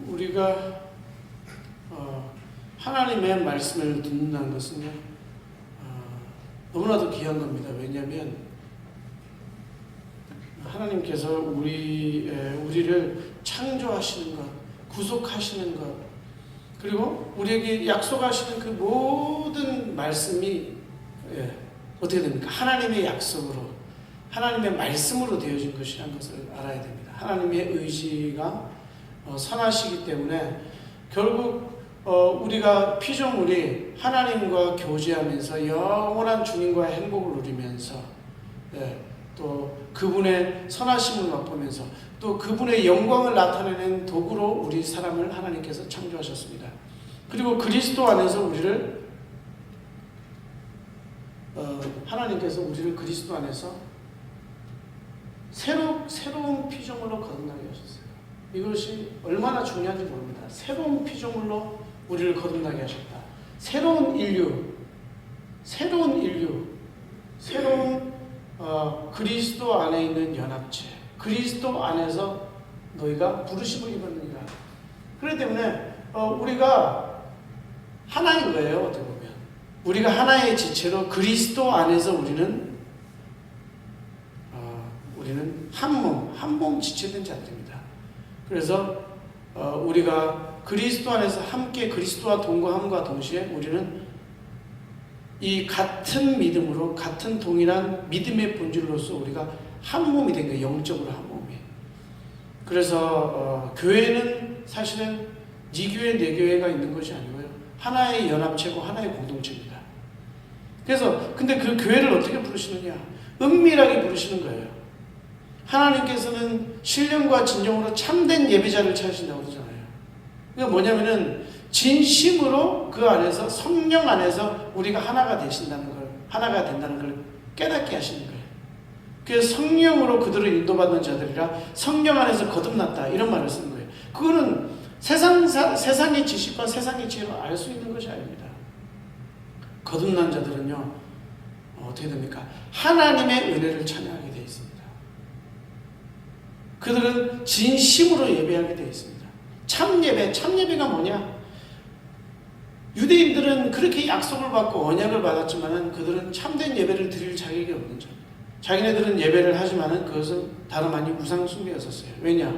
우리가 하나님의 말씀을 듣는다는 것은요, 너무나도 귀한 겁니다. 왜냐하면 하나님께서 우리를 창조하시는 것, 구속하시는 것, 그리고 우리에게 약속하시는 그 모든 말씀이 어떻게 됩니까? 하나님의 약속으로, 하나님의 말씀으로 되어진 것이라는 것을 알아야 됩니다. 하나님의 의지가 선하시기 때문에 결국 우리가 피조물이 하나님과 교제하면서 영원한 주님과의 행복을 누리면서 또 그분의 선하심을 맛보면서 또 그분의 영광을 나타내는 도구로 우리 사람을 하나님께서 창조하셨습니다. 그리고 그리스도 안에서 우리를 하나님께서 우리를 그리스도 안에서 새로운 피조물로 거듭나게 하셨어요. 이것이 얼마나 중요한지 모릅니다. 새로운 피조물로 우리를 거듭나게 하셨다. 새로운 인류, 새로운 그리스도 안에 있는 연합체, 그리스도 안에서 너희가 부르심을 입었느니라. 그렇기 때문에 우리가 하나인 거예요. 어떻게 보면 우리가 하나의 지체로 그리스도 안에서 우리는 한 몸 지체된 자들입니다. 그래서 우리가 그리스도 안에서 함께 그리스도와 동거함과 동시에 우리는 이 같은 믿음으로 같은 동일한 믿음의 본질로서 우리가 한 몸이 된 거예요. 영적으로 한 몸이. 그래서 교회는 사실은 네 교회 내 교회가 있는 것이 아니고요. 하나의 연합체고 하나의 공동체입니다. 그래서 근데 그 교회를 어떻게 부르시느냐? 은밀하게 부르시는 거예요. 하나님께서는 신령과 진정으로 참된 예배자를 찾으신다고 그러잖아요. 그게 뭐냐면은 진심으로 그 안에서 성령 안에서 우리가 하나가 되신다는 걸, 하나가 된다는 걸 깨닫게 하시는 거예요. 그래서 성령으로 그들을 인도받는 자들이라 성령 안에서 거듭났다 이런 말을 쓰는 거예요. 그거는 세상의 지식과 세상의 지혜로 알 수 있는 것이 아닙니다. 거듭난 자들은요 어떻게 됩니까? 하나님의 은혜를 찬양하게 되어 있습니다. 그들은 진심으로 예배하게 되어 있습니다. 참예배가 뭐냐? 유대인들은 그렇게 약속을 받고 언약을 받았지만은 그들은 참된 예배를 드릴 자격이 없는 자입니다. 자기네들은 예배를 하지만은 그것은 다름 아닌 우상 숭배였었어요. 왜냐?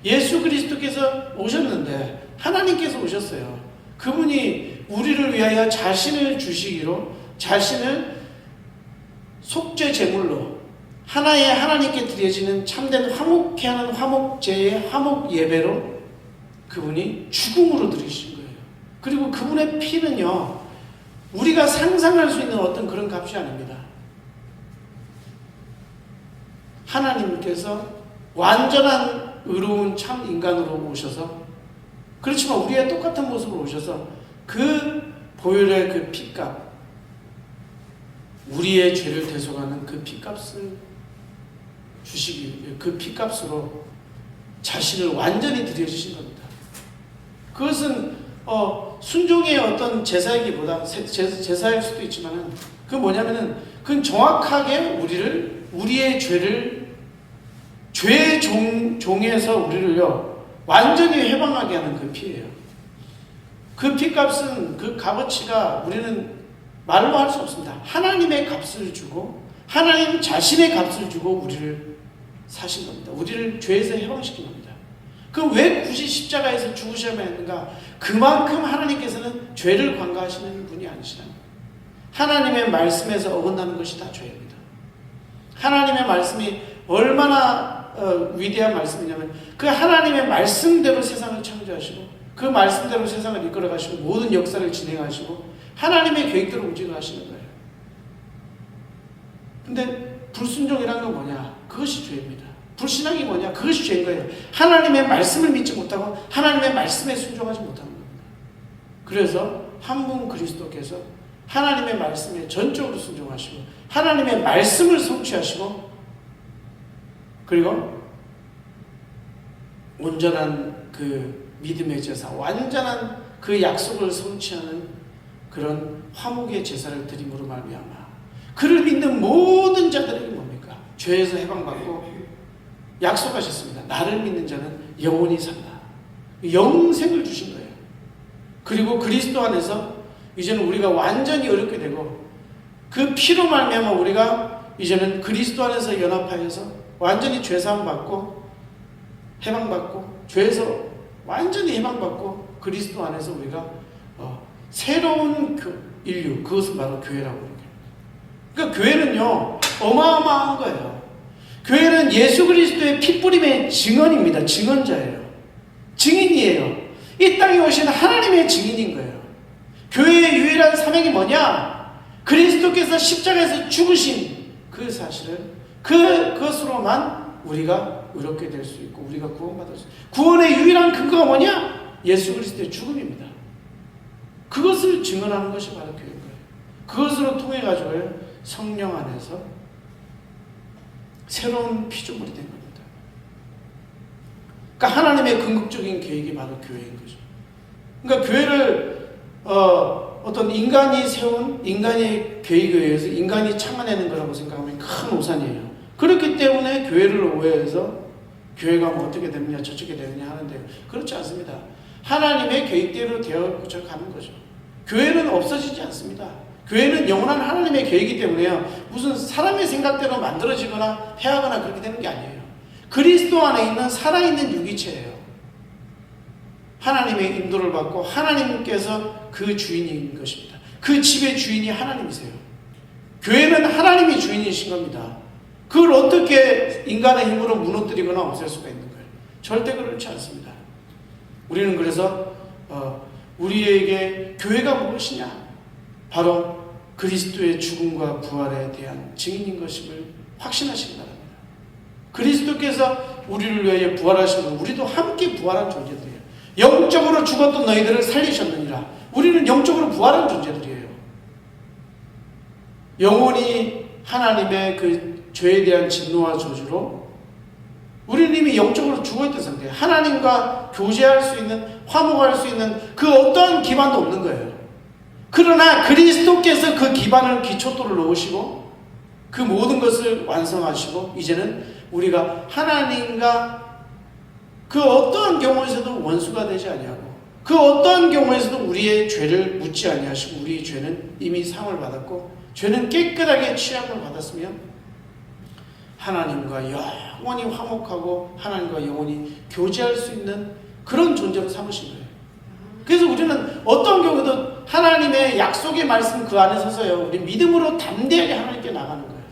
예수 그리스도께서 오셨는데 하나님께서 오셨어요. 그분이 우리를 위하여 자신을 주시기로 자신을 속죄 제물로 하나의 하나님께 드려지는 참된 화목케 하는 화목제의 화목 예배로 그분이 죽음으로 드리신 거예요. 그리고 그분의 피는요 우리가 상상할 수 있는 어떤 그런 값이 아닙니다. 하나님께서 완전한 의로운 참 인간으로 오셔서, 그렇지만 우리의 똑같은 모습으로 오셔서 그 보혈의 그 피값, 우리의 죄를 대속하는 그 피값을 주시기, 그 피값으로 자신을 완전히 드려주신 겁니다. 그것은 순종의 어떤 제사이기보다 제사일 수도 있지만은 그 뭐냐면은 그건 정확하게 우리의 죄의 종에서 우리를요 완전히 해방하게 하는 그 피예요. 그 피값은, 그 값어치가 우리는 말로 할 수 없습니다. 하나님의 값을 주고 하나님 자신의 값을 주고 우리를 사신 겁니다. 우리를 죄에서 해방시킨 겁니다. 그럼 왜 굳이 십자가에서 죽으셔야 했는가? 그만큼 하나님께서는 죄를 관가하시는 분이 아니시다. 하나님의 말씀에서 어긋나는 것이 다 죄입니다. 하나님의 말씀이 얼마나 위대한 말씀이냐면 그 하나님의 말씀대로 세상을 창조하시고 그 말씀대로 세상을 이끌어가시고 모든 역사를 진행하시고 하나님의 계획대로 움직여가시는 거예요. 근데 불순종이란 건 뭐냐? 그것이 죄입니다. 불신앙이 뭐냐? 그것이 죄인 거예요. 하나님의 말씀을 믿지 못하고 하나님의 말씀에 순종하지 못하는 겁니다. 그래서 한 분 그리스도께서 하나님의 말씀에 전적으로 순종하시고 하나님의 말씀을 성취하시고 그리고 온전한 그 믿음의 제사, 완전한 그 약속을 성취하는 그런 화목의 제사를 드림으로 말미암아 그를 믿는 모든 자들에게 뭡니까? 죄에서 해방받고 약속하셨습니다. 나를 믿는 자는 영원히 산다. 영생을 주신 거예요. 그리고 그리스도 안에서 이제는 우리가 완전히 어렵게 되고 그 피로 말미암아 우리가 이제는 그리스도 안에서 연합하여서 완전히 죄사함 받고 해방받고 죄에서 완전히 해방받고 그리스도 안에서 우리가 새로운 인류, 그것은 바로 교회라고 그래요. 그러니까 교회는요 어마어마한 거예요. 교회는 예수 그리스도의 피뿌림의 증언입니다. 증언자예요. 증인이에요. 이 땅에 오신 하나님의 증인인 거예요. 교회의 유일한 사명이 뭐냐? 그리스도께서 십자가에서 죽으신 그 사실을 그것으로만 우리가 의롭게 될 수 있고 우리가 구원받을 수 있고 구원의 유일한 근거가 뭐냐? 예수 그리스도의 죽음입니다. 그것을 증언하는 것이 바로 교회인 거예요. 그것으로 통해 가지고 성령 안에서 새로운 피조물이 된 겁니다. 그러니까 하나님의 궁극적인 계획이 바로 교회인 거죠. 그러니까 교회를 어떤 인간이 세운 인간의 계획에 의해서 인간이 참아내는 거라고 생각하면 큰 오산이에요. 그렇기 때문에 교회를 오해해서 교회가 뭐 어떻게 되느냐 저렇게 되느냐 하는데 그렇지 않습니다. 하나님의 계획대로 되어져 가는 거죠. 교회는 없어지지 않습니다. 교회는 영원한 하나님의 계획이기 때문에요. 무슨 사람의 생각대로 만들어지거나 해하거나 그렇게 되는 게 아니에요. 그리스도 안에 있는 살아있는 유기체예요. 하나님의 인도를 받고 하나님께서 그 주인인 것입니다. 그 집의 주인이 하나님이세요. 교회는 하나님이 주인이신 겁니다. 그걸 어떻게 인간의 힘으로 무너뜨리거나 없앨 수가 있는 거예요? 절대 그렇지 않습니다. 우리는 그래서 우리에게 교회가 무엇이냐? 바로 그리스도의 죽음과 부활에 대한 증인인 것임을 확신하시기 바랍니다. 그리스도께서 우리를 위하여 부활하시면 우리도 함께 부활한 존재들이에요. 영적으로 죽었던 너희들을 살리셨느니라. 우리는 영적으로 부활한 존재들이에요. 영원히 하나님의 그 죄에 대한 진노와 저주로 우리는 이미 영적으로 죽어있던 상태예요. 하나님과 교제할 수 있는, 화목할 수 있는 그 어떠한 기반도 없는 거예요. 그러나 그리스도께서 그 기반을 기초돌을 놓으시고 그 모든 것을 완성하시고 이제는 우리가 하나님과 그 어떠한 경우에서도 원수가 되지 아니하고 그 어떠한 경우에서도 우리의 죄를 묻지 아니하시고 우리의 죄는 이미 상을 받았고 죄는 깨끗하게 취함을 받았으며 하나님과 영원히 화목하고 하나님과 영원히 교제할 수 있는 그런 존재로 삼으신 거예요. 그래서 우리는 어떤 경우도 하나님의 약속의 말씀 그 안에 서서요 우리 믿음으로 담대하게 하나님께 나가는 거예요.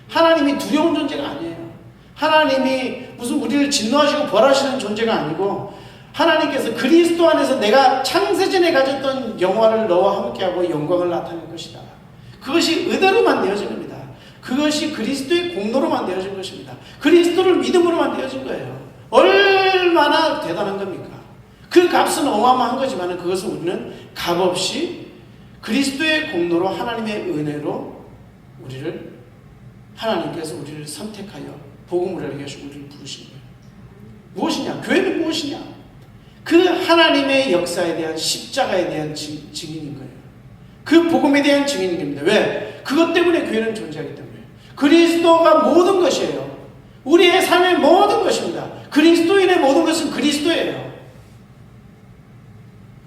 하나님이 두려운 존재가 아니에요. 하나님이 무슨 우리를 진노하시고 벌하시는 존재가 아니고 하나님께서 그리스도 안에서 내가 창세전에 가졌던 영화를 너와 함께하고 영광을 나타낼 것이다. 그것이 의대로만 되어진 겁니다. 그것이 그리스도의 공로로만 되어진 것입니다. 그리스도를 믿음으로만 되어진 거예요. 얼마나 대단한 겁니까? 그 값은 어마어마한 거지만 그것을 우리는 값없이 그리스도의 공로로 하나님의 은혜로 하나님께서 우리를 선택하여 복음을 알게 하시고 우리를 부르신 거예요. 무엇이냐? 교회는 무엇이냐? 그 하나님의 역사에 대한 십자가에 대한 증인인 거예요. 그 복음에 대한 증인인 겁니다. 왜? 그것 때문에 교회는 존재하기 때문에. 그리스도가 모든 것이에요. 우리의 삶의 모든 것입니다. 그리스도인의 모든 것은 그리스도예요.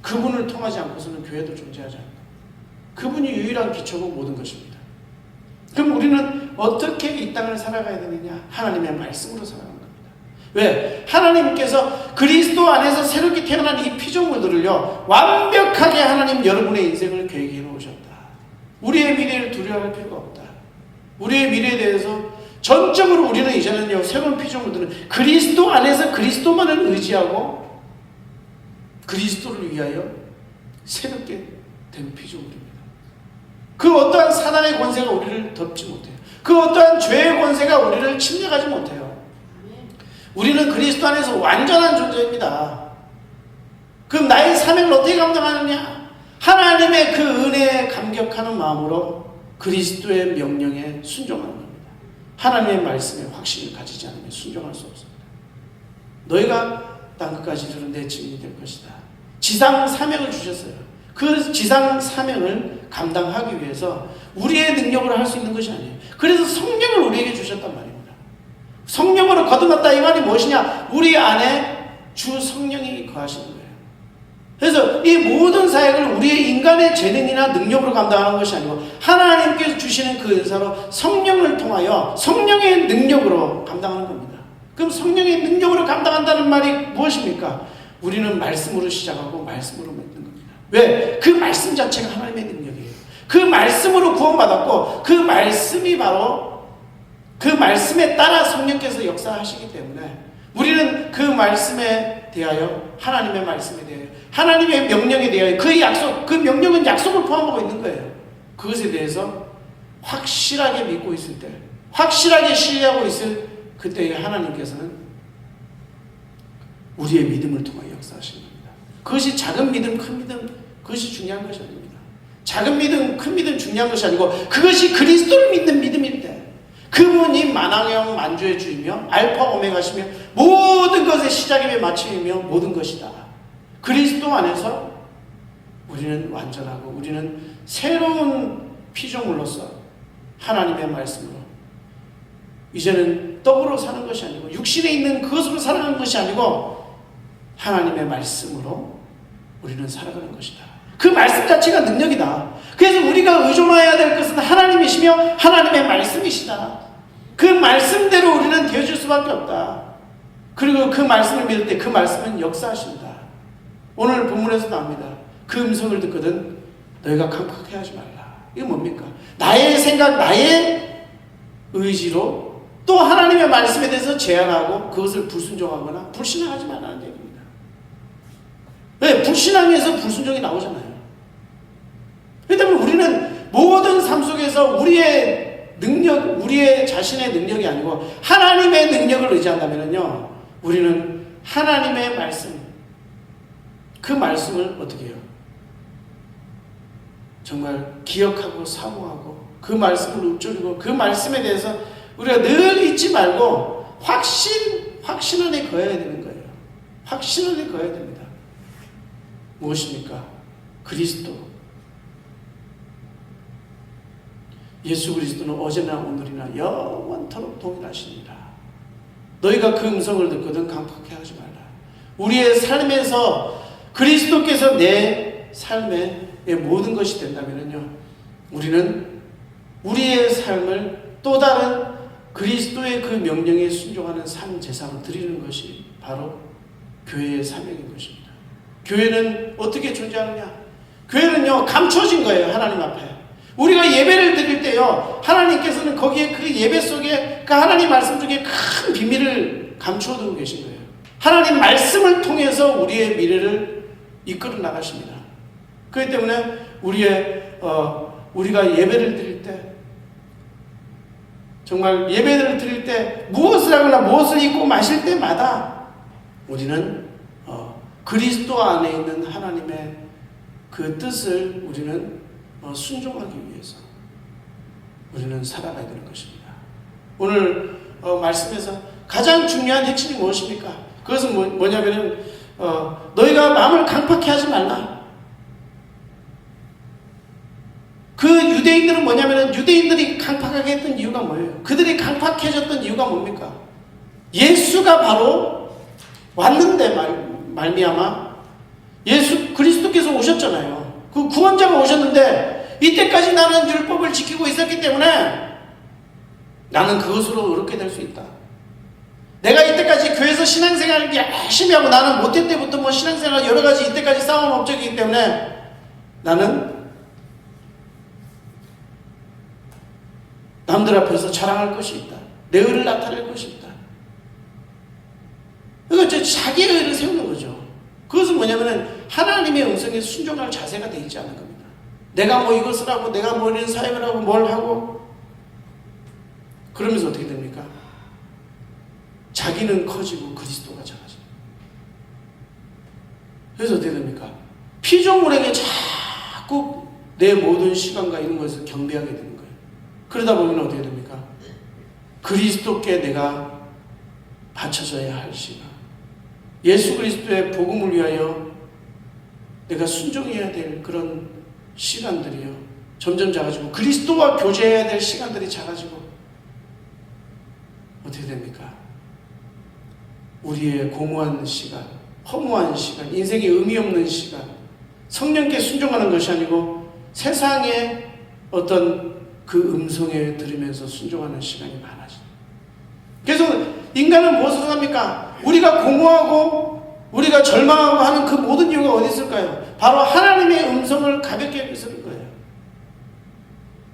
그분을 통하지 않고서는 교회도 존재하지 않는다. 그분이 유일한 기초고 모든 것입니다. 그럼 우리는 어떻게 이 땅을 살아가야 되느냐? 하나님의 말씀으로 살아가는 겁니다. 왜? 하나님께서 그리스도 안에서 새롭게 태어난 이 피조물들을요 완벽하게 하나님 여러분의 인생을 계획해 놓으셨다. 우리의 미래를 두려워할 필요가 없다. 우리의 미래에 대해서 전적으로 우리는 이제는요 새로운 피조물들은 그리스도 안에서 그리스도만을 의지하고 그리스도를 위하여 새롭게 된 피조물입니다. 그 어떠한 사단의 권세가 우리를 덮지 못해요. 그 어떠한 죄의 권세가 우리를 침략하지 못해요. 우리는 그리스도 안에서 완전한 존재입니다. 그럼 나의 사명을 어떻게 감당하느냐? 하나님의 그 은혜에 감격하는 마음으로 그리스도의 명령에 순종하는 겁니다. 하나님의 말씀에 확신을 가지지 않으면 순종할 수 없습니다. 너희가 땅끝까지 이르러 내 증인이 될 것이다. 지상 사명을 주셨어요. 그 지상 사명을 감당하기 위해서 우리의 능력으로 할 수 있는 것이 아니에요. 그래서 성령을 우리에게 주셨단 말입니다. 성령으로 거듭났다 이 말이 무엇이냐? 우리 안에 주 성령이 거하시는 거예요. 그래서 이 모든 사역을 우리의 인간의 재능이나 능력으로 감당하는 것이 아니고 하나님께서 주시는 그 은사로 성령을 통하여 성령의 능력으로 감당하는 겁니다. 그럼 성령의 능력으로 감당한다는 말이 무엇입니까? 우리는 말씀으로 시작하고 말씀으로 맺는 겁니다. 왜? 그 말씀 자체가 하나님의 능력이에요. 그 말씀으로 구원받았고 그 말씀이 바로 그 말씀에 따라 성령께서 역사하시기 때문에 우리는 그 말씀에 대하여 하나님의 말씀에 대하여 하나님의 명령에 대하여 그 약속, 그 명령은 약속을 포함하고 있는 거예요. 그것에 대해서 확실하게 믿고 있을 때, 확실하게 신뢰하고 있을 그때에 하나님께서는 우리의 믿음을 통하여 역사하시는 겁니다. 그것이 작은 믿음, 큰 믿음, 그것이 중요한 것이 아닙니다. 작은 믿음, 큰 믿음 중요한 것이 아니고 그것이 그리스도를 믿는 믿음일 때 그분이 만왕의 만주의 주이며 알파 오메가시며 모든 것의 시작이며 마침이며 모든 것이다. 그리스도 안에서 우리는 완전하고 우리는 새로운 피조물로서 하나님의 말씀으로 이제는 떡으로 사는 것이 아니고 육신에 있는 그것으로 살아가는 것이 아니고 하나님의 말씀으로 우리는 살아가는 것이다. 그 말씀 자체가 능력이다. 그래서 우리가 의존해야 될 것은 하나님이시며 하나님의 말씀이시다. 그 말씀대로 우리는 되어질 수밖에 없다. 그리고 그 말씀을 믿을 때 그 말씀은 역사하신다. 오늘 본문에서 나옵니다. 그 음성을 듣거든 너희가 강팍해 하지 말라. 이게 뭡니까? 나의 생각, 나의 의지로 또 하나님의 말씀에 대해서 제한하고 그것을 불순종하거나 불신앙하지 말라는 얘기입니다. 왜? 불신앙에서 불순종이 나오잖아요. 그렇기 때문에 우리는 모든 삶 속에서 우리의 능력, 우리의 자신의 능력이 아니고 하나님의 능력을 의지한다면요, 우리는 하나님의 말씀, 그 말씀을 어떻게 해요? 정말 기억하고 사모하고 그 말씀을 읊조리고 그 말씀에 대해서 우리가 늘 잊지 말고 확신 안에 거해야 되는 거예요. 확신 안에 거해야 됩니다. 무엇입니까? 그리스도. 예수 그리스도는 어제나 오늘이나 영원토록 동일하시니라. 너희가 그 음성을 듣거든 강팍해 하지 말라. 우리의 삶에서 그리스도께서 내 삶의 모든 것이 된다면요, 우리는 우리의 삶을 또 다른 그리스도의 그 명령에 순종하는 삶 제사로 드리는 것이 바로 교회의 사명인 것입니다. 교회는 어떻게 존재하느냐? 교회는요, 감춰진 거예요. 하나님 앞에. 우리가 예배를 드릴 때요, 하나님께서는 거기에 그 예배 속에 그 하나님 말씀 중에 큰 비밀을 감추어 두고 계신 거예요. 하나님 말씀을 통해서 우리의 미래를 이끌어 나가십니다. 그렇기 때문에 우리가 예배를 드릴 때, 정말 예배를 드릴 때 무엇을 하거나 무엇을 입고 마실 때마다 우리는 그리스도 안에 있는 하나님의 그 뜻을 우리는 순종하기 위해서 우리는 살아가야 되는 것입니다. 오늘 말씀에서 가장 중요한 핵심이 무엇입니까? 그것은 뭐냐면은 너희가 마음을 강팍해 하지 말라. 그 유대인들은 뭐냐면은 유대인들이 강팍하게 했던 이유가 뭐예요? 그들이 강팍해졌던 이유가 뭡니까? 예수가 바로 왔는데 말미암아 예수 그리스도께서 오셨잖아요. 그 구원자가 오셨는데 이때까지 나는 율법을 지키고 있었기 때문에 나는 그것으로 의롭게 될 수 있다. 내가 이때까지 교회에서 신앙생활을 열심히 하고 나는 모태 때부터 뭐 신앙생활 여러 가지 이때까지 쌓아온 업적이기 때문에 나는 남들 앞에서 자랑할 것이 있다. 내 의를 나타낼 것이 있다. 그러니까 자기의 의를 세우는 거죠. 그것은 뭐냐면은 하나님의 음성에 순종할 자세가 되어 있지 않은 겁니다. 내가 뭐 이것을 하고 내가 뭐 이런 사역을 하고 뭘 하고 그러면서 어떻게 됩니까? 자기는 커지고 그리스도가 작아져요. 그래서 어떻게 됩니까? 피조물에게 자꾸 내 모든 시간과 이런 것을 경배하게 되는 거예요. 그러다 보면 어떻게 됩니까? 그리스도께 내가 바쳐져야 할 시간, 예수 그리스도의 복음을 위하여 내가 순종해야 될 그런 시간들이요, 점점 작아지고 그리스도와 교제해야 될 시간들이 작아지고 어떻게 됩니까? 우리의 공허한 시간, 허무한 시간, 인생에 의미 없는 시간, 성령께 순종하는 것이 아니고 세상의 어떤 그 음성에 들으면서 순종하는 시간이 많아져. 그래서 인간은 무엇을 합니까? 우리가 공허하고 우리가 절망하고 하는 그 모든 이유가 어디 있을까요? 바로 하나님의 음성을 가볍게 여기서는 거예요.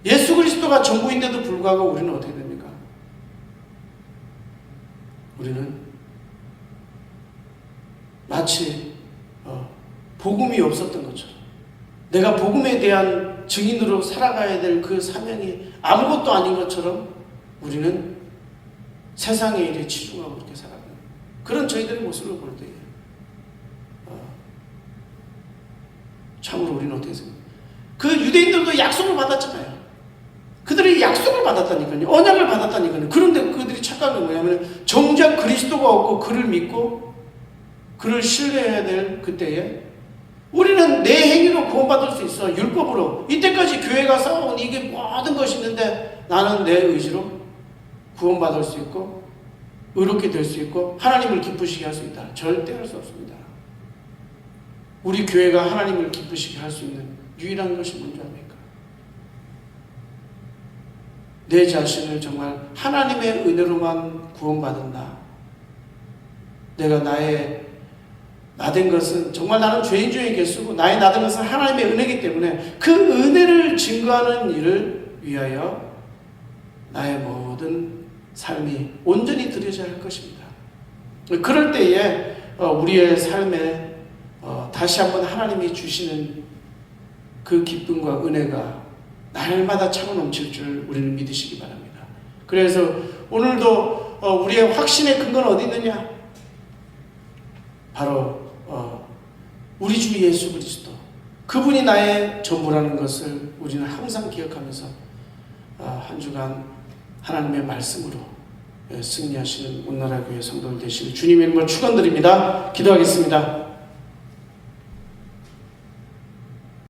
예수 그리스도가 전부인데도 불구하고 우리는 어떻게 됩니까? 우리는 마치 복음이 없었던 것처럼, 내가 복음에 대한 증인으로 살아가야 될 그 사명이 아무것도 아닌 것처럼 우리는 세상의 일에 치중하고 그렇게 살아가는 그런 저희들의 모습을 볼 때에 참으로 우리는 어떻게 생각해요? 그 유대인들도 약속을 받았잖아요. 그들이 약속을 받았다니까요. 언약을 받았다니까요. 그런데 그들이 착각한 게 뭐냐면 정작 그리스도가 없고 그를 믿고 그를 신뢰해야 될 그때에 우리는 내 행위로 구원받을 수 있어. 율법으로. 이때까지 교회가 쌓아온 이게 모든 것이 있는데 나는 내 의지로 구원받을 수 있고 의롭게 될 수 있고 하나님을 기쁘시게 할 수 있다. 절대 할 수 없습니다. 우리 교회가 하나님을 기쁘시게 할 수 있는 유일한 것이 뭔지 압니까? 내 자신을 정말 하나님의 은혜로만 구원받은다. 내가 나된 것은 정말 나는 죄인 중에 개수고 나의 나된 것은 하나님의 은혜이기 때문에 그 은혜를 증거하는 일을 위하여 나의 모든 삶이 온전히 드려져야 할 것입니다. 그럴 때에 우리의 삶에 다시 한번 하나님이 주시는 그 기쁨과 은혜가 날마다 차고 넘칠 줄 우리는 믿으시기 바랍니다. 그래서 오늘도 우리의 확신의 근거는 어디 있느냐? 바로 우리 주 예수 그리스도, 그분이 나의 전부라는 것을 우리는 항상 기억하면서 한 주간 하나님의 말씀으로 승리하시는 온나라 교회 성도들 되시길 주님의 이름으로 축원드립니다. 기도하겠습니다.